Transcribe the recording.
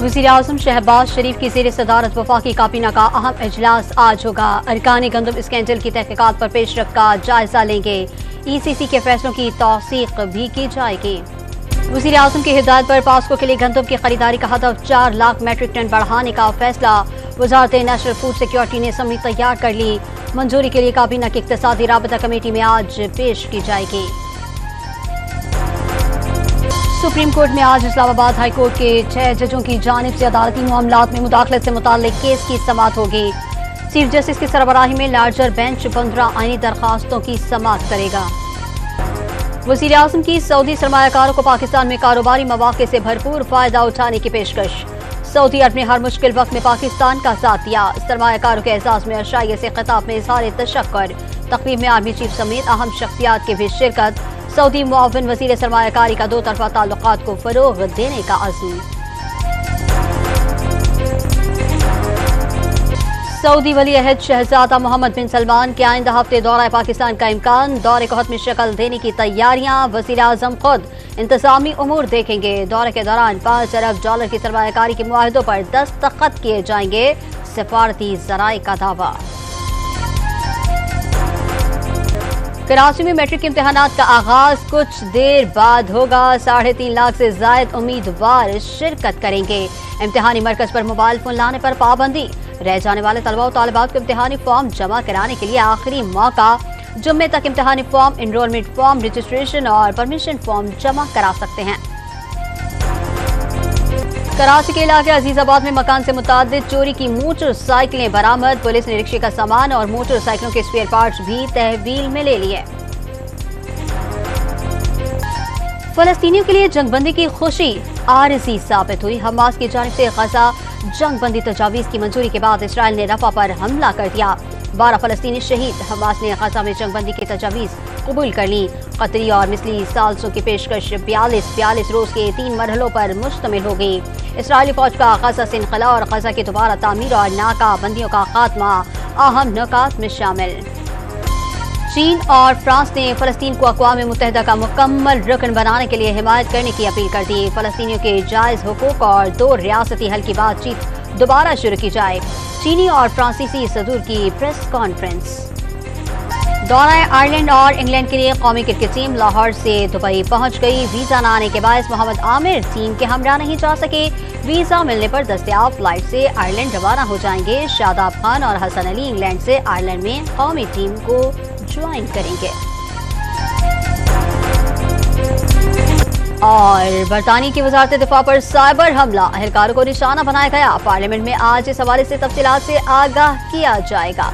वज़ीर-ए-आज़म शहबाज शरीफ की ज़ेर सदारत वफाकी काबीना का अहम इजलास आज होगा। अरकान गंदम स्कैंडल की तहकीकात पर पेशरफ्त का जायजा लेंगे। ECC के फैसलों की तौसीक भी की जाएगी। वज़ीर-ए-आज़म की हिदायत पर पास्को के लिए गंदम की खरीदारी का हदफ 4 लाख मेट्रिक टन बढ़ाने का फैसला। वज़ारत नेशनल फूड सिक्योरिटी ने असम्बली तैयार कर ली। मंजूरी के लिए काबीना की इक़्तिसादी राबता कमेटी में आज पेश की जाएगी। सुप्रीम कोर्ट में आज इस्लामाबाद हाई कोर्ट के 6 जजों की जानिब से अदालती मामलात में मुदाखलत से मुताल्लिक केस की समाअत होगी। चीफ जस्टिस की सरबराही में लार्जर बेंच 15 आईनी दरखास्तों की समाअत करेगा। वज़ीर-ए-आज़म की सऊदी सरमायाकारों को पाकिस्तान में कारोबारी मौक़े से भरपूर फायदा उठाने की पेशकश। सऊदी अरब ने हर मुश्किल वक्त में पाकिस्तान का साथ दिया। सरमायाकारों के एहसास में अशाइये से खिताब में इज़हार तशक्कुर। तक़रीब में आर्मी चीफ समेत अहम शख्सियात की भी शिरकत। सऊदी मुआविन वज़ीर सरमायाकारी का 2 तरफ़ा ताल्लुकात को फ़रोग़ देने का अज़्म। सऊदी वली अहद शहजादा मोहम्मद बिन सलमान के आइंदा हफ्ते दौरा पाकिस्तान का इम्कान। दौरे को हतमी शक्ल देने की तैयारियां। वज़ीर-ए-आज़म खुद इंतज़ामी उमूर देखेंगे। दौरे के दौरान $5 अरब की सरमायाकारी के मुआहदों पर दस्तखत किए जाएंगे। सफारती ज़राए का दावा। कराची में मैट्रिक इम्तिहानात का आगाज कुछ देर बाद होगा। 3.5 लाख से ज़ायद उम्मीदवार शिरकत करेंगे। इम्तिहानी मरकज पर मोबाइल फोन लाने पर पाबंदी। रह जाने वाले तलबा और तालिबात को इम्तिहानी फॉर्म जमा कराने के लिए आखिरी मौका। जुम्मे तक इम्तिहानी फॉर्म, इनरोलमेंट फॉर्म, रजिस्ट्रेशन और परमिशन फॉर्म जमा करा सकते हैं। कराची के इलाके अजीजाबाद में मकान से मुतादिद चोरी की मोटरसाइकिलें बरामद। पुलिस ने रिक्शे का सामान और मोटरसाइकिलों के स्पेयर पार्ट्स भी तहवील में ले लिए। फलस्तीनियों के लिए जंगबंदी की खुशी आरज़ी साबित हुई। हमास की जानिब से गजा जंगबंदी तजावीज़ की मंजूरी के बाद इसराइल ने रफा पर हमला कर दिया। 12 फलस्तीनी शहीद। हमास ने गजा में जंगबंदी की तजावीज़ कबूल कर ली। कतरी और मिसली सालसों की पेशकश 42 रोज के 3 मरहलों पर मुश्तमिल हो गई। इसराइली फौज का गजा से इनखला और गजा की दोबारा तामीर और नाकाबंदियों का खात्मा अहम नुकात में शामिल। चीन और फ्रांस ने फलस्तीन को अक़वाम मुत्तहिदा का मुकम्मल रुकन बनाने के लिए हिमायत करने की अपील कर दी। फलस्तीनियों के जायज़ हुकूक और 2 रियासती हल की बातचीत दोबारा शुरू की जाए। चीनी और फ्रांसीसी सदूर की प्रेस कॉन्फ्रेंस। दौरा आयरलैंड और इंग्लैंड के लिए कौमी क्रिकेट टीम लाहौर से दुबई पहुंच गई। वीजा न आने के बायस मोहम्मद आमिर टीम के हमरा नहीं जा सके। वीजा मिलने पर दस्तयाब फ्लाइट से आयरलैंड रवाना हो जाएंगे। शादाब खान और हसन अली इंग्लैंड से आयरलैंड में कौमी टीम को ज्वाइन करेंगे। और बरतानिया की वज़ारत दिफा पर साइबर हमला, अहलकारों को निशाना बनाया गया। पार्लियामेंट में आज इस हवाले से तफसीलात से आगाह किया जाएगा।